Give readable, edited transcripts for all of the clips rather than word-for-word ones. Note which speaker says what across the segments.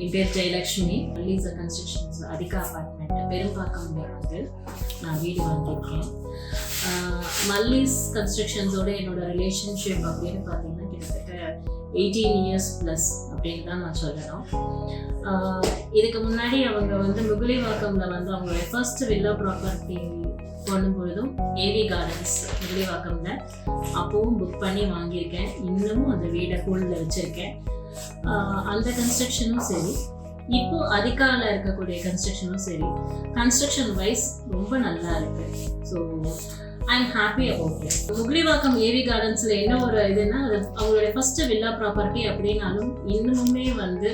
Speaker 1: என் பேர் Jayalakshmi. Laser constructions அதிகா apartment பெரும்பாக்கம்ல வந்து நான் வீடு வாங்கியிருக்கேன். மல்லீஸ் கன்ஸ்ட்ரக்ஷன்ஸோட என்னோட ரிலேஷன்ஷிப் அப்படின்னு பார்த்தீங்கன்னா கிட்டத்தட்ட 18 இயர்ஸ் ப்ளஸ் அப்படின்னு தான் நான் சொல்லணும். இதுக்கு முன்னாடி அவங்க வந்து முகலிவாக்கம்ல வந்து அவங்களோட first villa property பண்ணும்பொழுதும் AV gardens முகலிவாக்கம்ல அப்பவும் புக் பண்ணி வாங்கியிருக்கேன். இன்னமும் அந்த வீடை ஹோல்டில் வச்சுருக்கேன். அந்த கன்ஸ்ட்ரக்ஷனும் சரி, இப்போ அதிகால இருக்கக்கூடிய கன்ஸ்ட்ரக்ஷனும் சரி, கன்ஸ்ட்ரக்ஷன் வைஸ் ரொம்ப நல்லா இருக்கு. So I am happy about it. Mugalivakkam AV கார்டன்ஸில் என்ன ஒரு இதுன்னா, அது அவங்களுடைய ஃபர்ஸ்ட் வில்லா ப்ராப்பர்ட்டி அப்படின்னாலும் இன்னுமே வந்து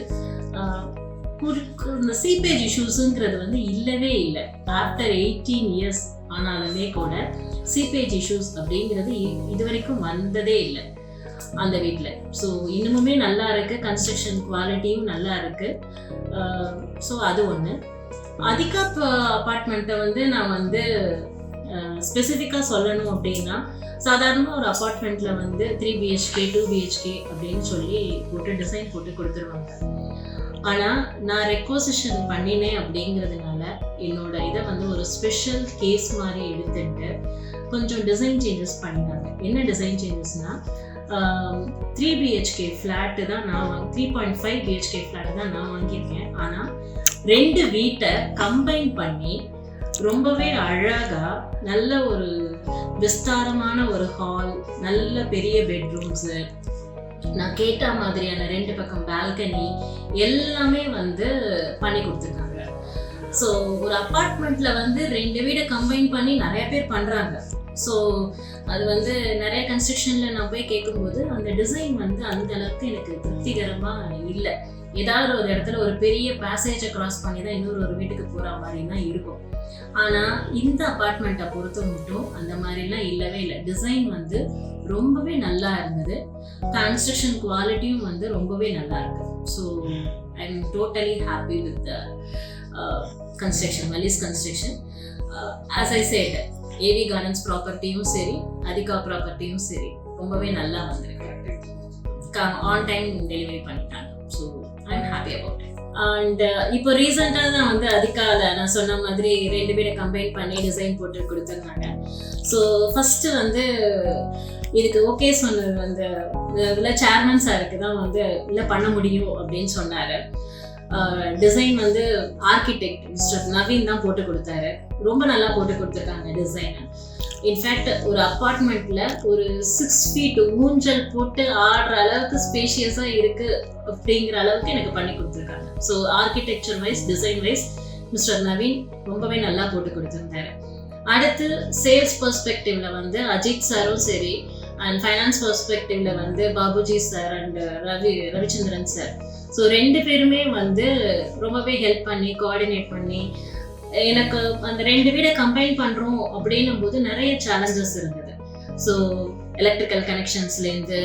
Speaker 1: இந்த சீப்பேஜ் இஷ்யூஸுங்கிறது வந்து இல்லவே இல்லை. ஆஃப்டர் 18 இயர்ஸ் ஆனாலுமே கூட சீப்பேஜ் இஷ்யூஸ் அப்படிங்கிறது இது வரைக்கும் வந்ததே இல்லை அந்த வீட்டில். ஸோ இன்னுமுமே நல்லா இருக்குது, கன்ஸ்ட்ரக்ஷன் குவாலிட்டியும் நல்லா இருக்குது. ஸோ அது ஒன்று. அதிகா அப்பார்ட்மெண்ட்டை வந்து நான் வந்து ஸ்பெசிஃபிக்காக சொல்லணும் அப்படின்னா, சாதாரணமாக ஒரு அப்பார்ட்மெண்ட்டில் வந்து 3 BHK 2 BHK அப்படின்னு சொல்லி போட்டு டிசைன் போட்டு கொடுத்துருவாங்க. ஆனால் நான் ரெக்வசிஷன் பண்ணினேன் அப்படிங்கிறதுனால என்னோட இதை வந்து ஒரு ஸ்பெஷல் கேஸ் மாதிரி எடுத்துட்டு கொஞ்சம் டிசைன் சேஞ்சஸ் பண்ணினாங்க. என்ன டிசைன் சேஞ்சஸ்னால், 3 BHK ஃப்ளாட்டு தான் நான் 3.5 BHK ஃப்ளாட்டு தான் நான் வாங்கியிருக்கேன். ஆனால் 2 வீட்டை கம்பைன் பண்ணி ரொம்பவே அழகாக நல்ல ஒரு விஸ்தாரமான ஒரு ஹால், நல்ல பெரிய பெட்ரூம்ஸு, நான் கேட்ட மாதிரியான 2 பக்கம் பால்கனி எல்லாமே வந்து பண்ணி கொடுத்துருக்காங்க. ஸோ ஒரு அப்பார்ட்மெண்ட்டில் வந்து 2 வீடை கம்பைன் பண்ணி நிறைய பேர் பண்ணுறாங்க. ஸோ அது வந்து நிறைய கன்ஸ்ட்ரக்ஷனில் நான் போய் கேட்கும்போது அந்த டிசைன் வந்து அந்த அளவுக்கு எனக்கு திருப்திகரமாக இல்லை. ஏதாவது ஒரு இடத்துல ஒரு பெரிய பேசேஜை கிராஸ் பண்ணி தான் இன்னொரு வீட்டுக்கு போகிற மாதிரி தான் இருக்கும். ஆனால் இந்த அப்பார்ட்மெண்ட்டை பொறுத்த மட்டும் அந்த மாதிரிலாம் இல்லவே இல்லை. டிசைன் வந்து ரொம்பவே நல்லா இருந்தது, கன்ஸ்ட்ரக்ஷன் குவாலிட்டியும் வந்து ரொம்பவே நல்லா இருக்கு. So I am totally happy with the construction, Mallis construction. As I said, AV gardens ப்ராப்பர்ட்டியும் சரி, அதிகா ப்ராப்பர்ட்டியும் சரி ரொம்பவே நல்லா வந்திருக்கு. ஆன் டைம் டெலிவரி பண்ணிட்டாங்க. So I am happy about it. And இப்போ ரீசெண்டாக தான் வந்து அதிகாவில் நான் சொன்ன மாதிரி 2 வீடை கம்பைன் பண்ணி டிசைன் போட்டு கொடுத்துருந்தாங்க. ஸோ ஃபஸ்ட்டு வந்து இதுக்கு ஓகே சொன்னது வந்து இதில் சேர்மன் சாருக்கு தான் வந்து இல்லை பண்ண முடியும் அப்படின்னு சொன்னார். டிசைன் வந்து ஆர்கிடெக்ட் மிஸ்டர் நவீன் தான் போட்டு கொடுத்தாரு. ரொம்ப நல்லா போட்டு கொடுத்துருக்காங்க டிசைனை. இன்ஃபேக்ட் ஒரு அப்பார்ட்மெண்ட்டில் ஒரு 6 feet ஊஞ்சல் போட்டு ஆடுற அளவுக்கு ஸ்பேஷியஸாக இருக்குது அப்படிங்கிற அளவுக்கு எனக்கு பண்ணி கொடுத்துருக்காங்க. So architecture wise, design wise mister Naveen ரொம்பவே நல்லா போட்டு கொடுத்துருந்தாரு. அடுத்து சேல்ஸ் பெர்ஸ்பெக்டிவ்ல வந்து அஜித் சாரும் சரி, அண்ட் ஃபைனான்ஸ் பெர்ஸ்பெக்டிவ்ல வந்து Babuji sir and Ravichandran sir. So 2 பேருமே வந்து ரொம்பவே ஹெல்ப் பண்ணி கோஆர்டினேட் பண்ணி எனக்கு அந்த 2 வீடை கம்பைன் பண்ணுறோம் அப்படின்னும் போது நிறைய சேலஞ்சஸ் இருந்தது. ஸோ எலக்ட்ரிக்கல் கனெக்ஷன்ஸ்லேருந்து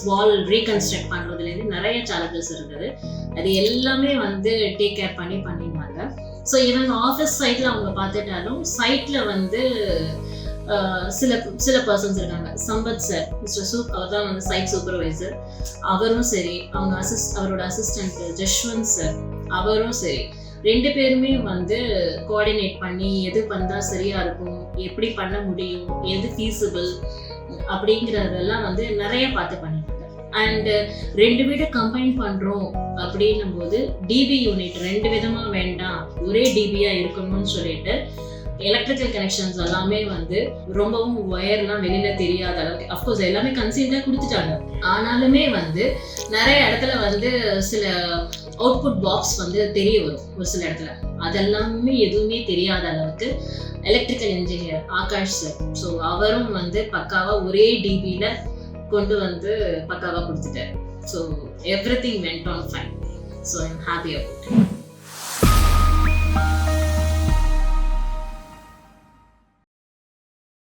Speaker 1: வால் ரீகன்ஸ்ட்ரக்ட் பண்ணுறதுலேருந்து நிறைய சேலஞ்சஸ் இருந்தது. அது எல்லாமே வந்து டேக் கேர் பண்ணியிருந்தாங்க. ஸோ இவங்க ஆஃபீஸ் சைட்டில் அவங்க பார்த்துட்டாலும் சைட்டில் வந்து சில பர்சன்ஸ் இருக்காங்க. சம்பத் சார், மிஸ்டர் அவர் தான் வந்து சைட் சூப்பர்வைசர், அவரும் சரி, அவரோட அசிஸ்டன்ட் ஜஷ்வந்த் சார் அவரும் சரி, 2 பேருமே வந்து கோஆர்டினேட் பண்ணி எது பண்ணால் சரியா இருக்கும், எப்படி பண்ண முடியும், எது ஃபீஸிபிள் அப்படிங்கிறதெல்லாம் வந்து நிறைய பார்த்து பண்ணிட்டாங்க. அண்ட் 2 வீடை கம்பைன் பண்ணுறோம் அப்படின்னும் போது டிபி யூனிட் 2 விதமாக வேண்டாம், ஒரே டிபியாக இருக்கணும்னு சொல்லிட்டு எலக்ட்ரிக்கல் கனெக்ஷன்ஸ் எல்லாமே வந்து ரொம்பவும் ஒயர்லாம் வெளியில் தெரியாத அளவுக்கு, அஃப்கோர்ஸ் எல்லாமே கன்சீல்டாக கொடுத்துட்டாங்க. ஆனாலுமே வந்து நிறைய இடத்துல வந்து சில அவுட்புட் பாக்ஸ் வந்து தெரிய வரும் ஒரு சில இடத்துல. அதெல்லாமே எதுவுமே தெரியாத அளவுக்கு electrical engineer Akash sir, so அவரும் வந்து பக்காவாக ஒரே டிபியில் கொண்டு வந்து பக்காவாக கொடுத்துட்டாரு. So everything vent on fine. So I am happy about it.